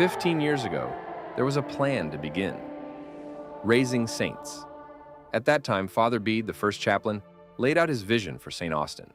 15 years ago, there was a plan to begin: raising saints. At that time, Father Bede, the first chaplain, laid out his vision for St. Austin.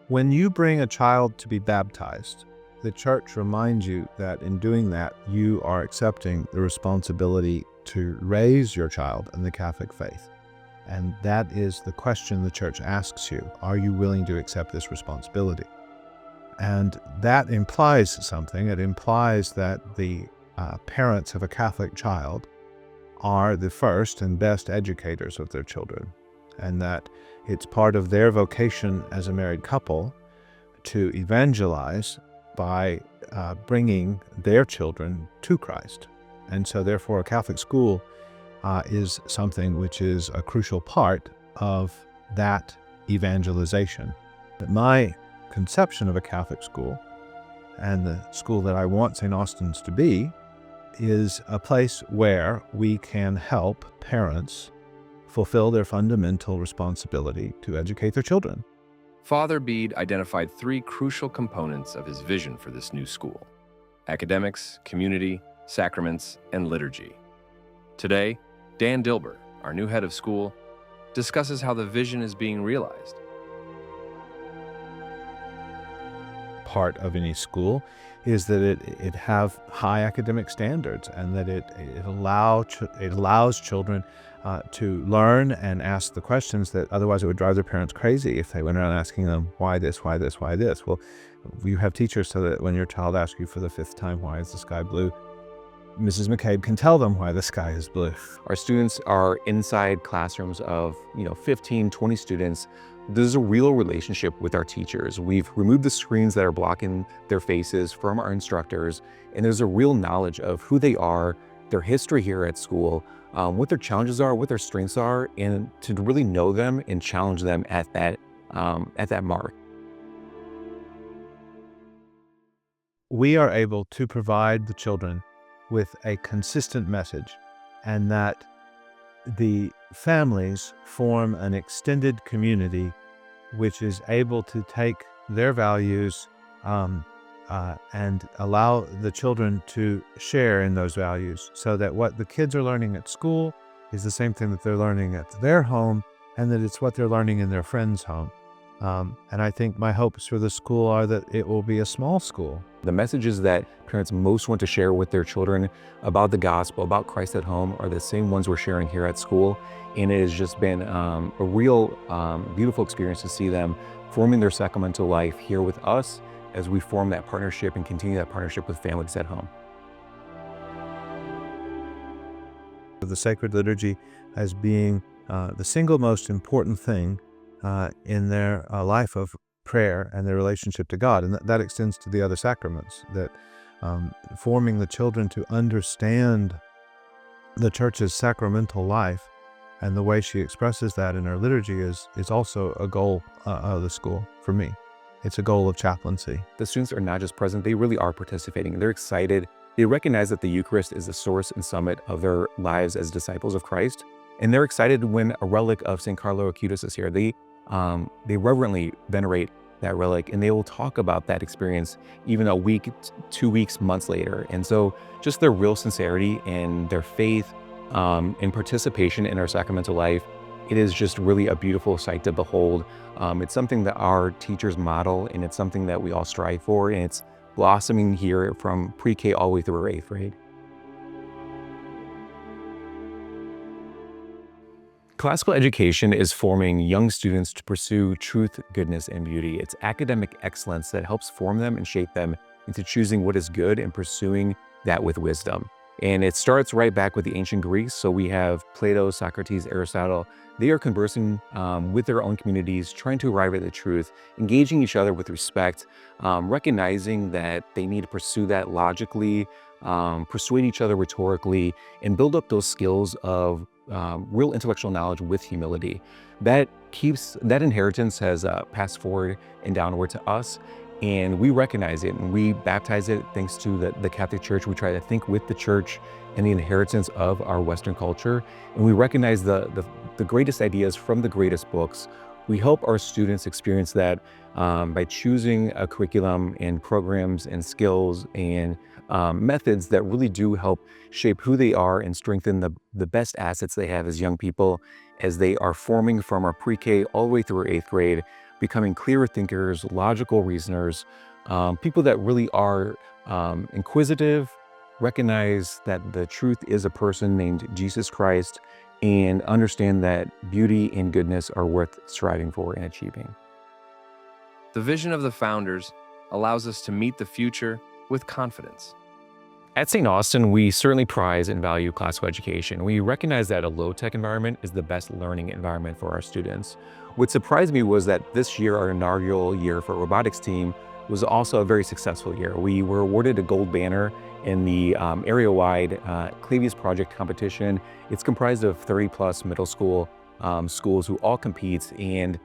When you bring a child to be baptized, the church reminds you that in doing that, you are accepting the responsibility to raise your child in the Catholic faith. And that is the question the church asks you. Are you willing to accept this responsibility? And that implies something. It implies that the parents of a Catholic child are the first and best educators of their children, and that it's part of their vocation as a married couple to evangelize by bringing their children to Christ. And so therefore a Catholic school is something which is a crucial part of that evangelization. My conception of a Catholic school, and the school that I want St. Austin's to be, is a place where we can help parents fulfill their fundamental responsibility to educate their children. Father Bede identified three crucial components of his vision for this new school: academics, community, sacraments, and liturgy. Today, Dan Dilber, our new head of school, discusses how the vision is being realized. Part of any school is that it have high academic standards, and that it allows children to learn and ask the questions that otherwise it would drive their parents crazy if they went around asking them, why this, why this, why this? Well, you have teachers so that when your child asks you for the fifth time, why is the sky blue, Mrs. McCabe can tell them why the sky is blue. Our students are inside classrooms of 15, 20 students. There's a real relationship with our teachers. We've removed the screens that are blocking their faces from our instructors, and there's a real knowledge of who they are, their history here at school, what their challenges are, what their strengths are, and to really know them and challenge them at that mark. We are able to provide the children with a consistent message, and that the families form an extended community which is able to take their values and allow the children to share in those values, so that what the kids are learning at school is the same thing that they're learning at their home, and that it's what they're learning in their friend's home. And I think my hopes for the school are that it will be a small school. The messages that parents most want to share with their children about the gospel, about Christ at home, are the same ones we're sharing here at school. And it has just been a real beautiful experience to see them forming their sacramental life here with us as we form that partnership and continue that partnership with families at home. The sacred liturgy as being the single most important thing in their life of prayer and their relationship to God. And that extends to the other sacraments, that forming the children to understand the church's sacramental life and the way she expresses that in her liturgy is also a goal of the school for me. It's a goal of chaplaincy. The students are not just present, they really are participating. They're excited. They recognize that the Eucharist is the source and summit of their lives as disciples of Christ. And they're excited when a relic of St. Carlo Acutis is here. They reverently venerate that relic, and they will talk about that experience even a week, 2 weeks, months later. And so just their real sincerity and their faith and participation in our sacramental life, it is just really a beautiful sight to behold. It's something that our teachers model, and it's something that we all strive for, and it's blossoming here from pre-K all the way through our 8th grade. Classical education is forming young students to pursue truth, goodness, and beauty. It's academic excellence that helps form them and shape them into choosing what is good and pursuing that with wisdom. And it starts right back with the ancient Greeks. So we have Plato, Socrates, Aristotle. They are conversing with their own communities, trying to arrive at the truth, engaging each other with respect, recognizing that they need to pursue that logically, persuade each other rhetorically, and build up those skills of real intellectual knowledge with humility. That inheritance has passed forward and downward to us, and we recognize it, and we baptize it thanks to the Catholic Church. We try to think with the Church and the inheritance of our Western culture, and we recognize the greatest ideas from the greatest books We help our students experience that by choosing a curriculum and programs and skills and methods that really do help shape who they are and strengthen the best assets they have as young people as they are forming from our pre-K all the way through our 8th grade, becoming clearer thinkers, logical reasoners, people that really are inquisitive, recognize that the truth is a person named Jesus Christ, and understand that beauty and goodness are worth striving for and achieving. The vision of the founders allows us to meet the future with confidence. At St. Austin, we certainly prize and value classical education. We recognize that a low-tech environment is the best learning environment for our students. What surprised me was that this year, our inaugural year for robotics team, was also a very successful year. We were awarded a gold banner in the area-wide Clavius Project competition. It's comprised of 30+ middle school schools who all compete, and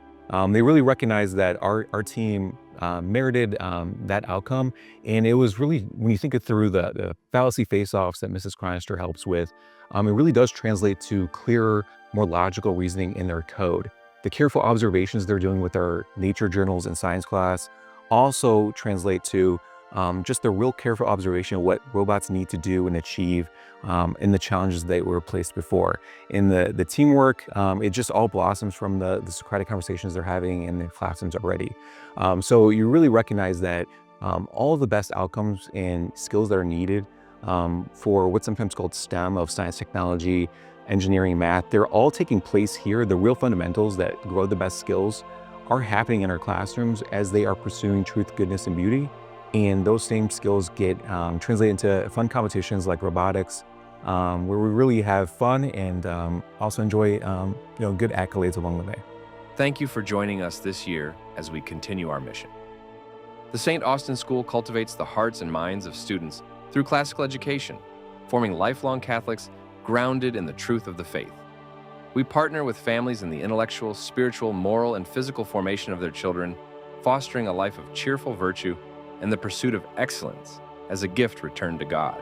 they really recognized that our team merited that outcome. And it was really, when you think it through, the fallacy face-offs that Mrs. Chronister helps with, it really does translate to clearer, more logical reasoning in their code. The careful observations they're doing with our nature journals in science class also translate to just the real careful observation of what robots need to do and achieve in the challenges they were placed before. In the teamwork, it just all blossoms from the Socratic conversations they're having in the classrooms already. So you really recognize that all of the best outcomes and skills that are needed for what's sometimes called STEM of science, technology, engineering, math, they're all taking place here. The real fundamentals that grow the best skills are happening in our classrooms as they are pursuing truth, goodness, and beauty. And those same skills get translated into fun competitions like robotics, where we really have fun and also enjoy good accolades along the way. Thank you for joining us this year as we continue our mission. The St. Austin School cultivates the hearts and minds of students through classical education, forming lifelong Catholics grounded in the truth of the faith. We partner with families in the intellectual, spiritual, moral, and physical formation of their children, fostering a life of cheerful virtue and the pursuit of excellence as a gift returned to God.